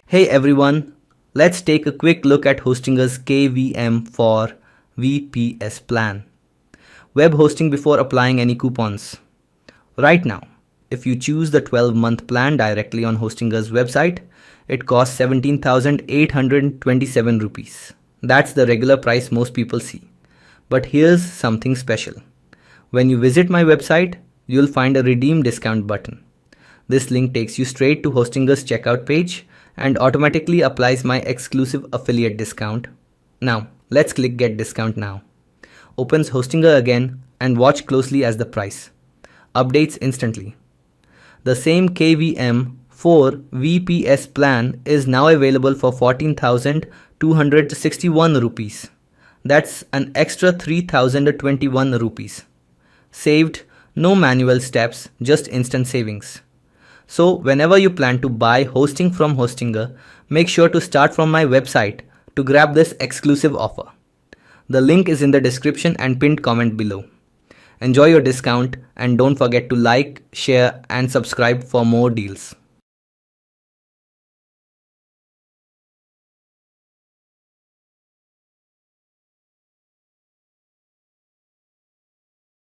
Hey everyone, let's take a quick look at Hostinger's KVM for VPS plan. Web hosting before applying any coupons. Right now, if you choose the 12-month plan directly on Hostinger's website, it costs 17,827 rupees. That's the regular price most people see. But here's something special. When you visit my website, you'll find a redeem discount button. This link takes you straight to Hostinger's checkout page and automatically applies my exclusive affiliate discount. Now, let's click Get Discount Now. Opens Hostinger again and watch closely as the price updates instantly. The same KVM 4 VPS plan is now available for 14,261 rupees. That's an extra 3,021 rupees. Saved, no manual steps, just instant savings. So whenever you plan to buy hosting from Hostinger, make sure to start from my website to grab this exclusive offer. The link is in the description and pinned comment below. Enjoy your discount and don't forget to like, share and subscribe for more deals.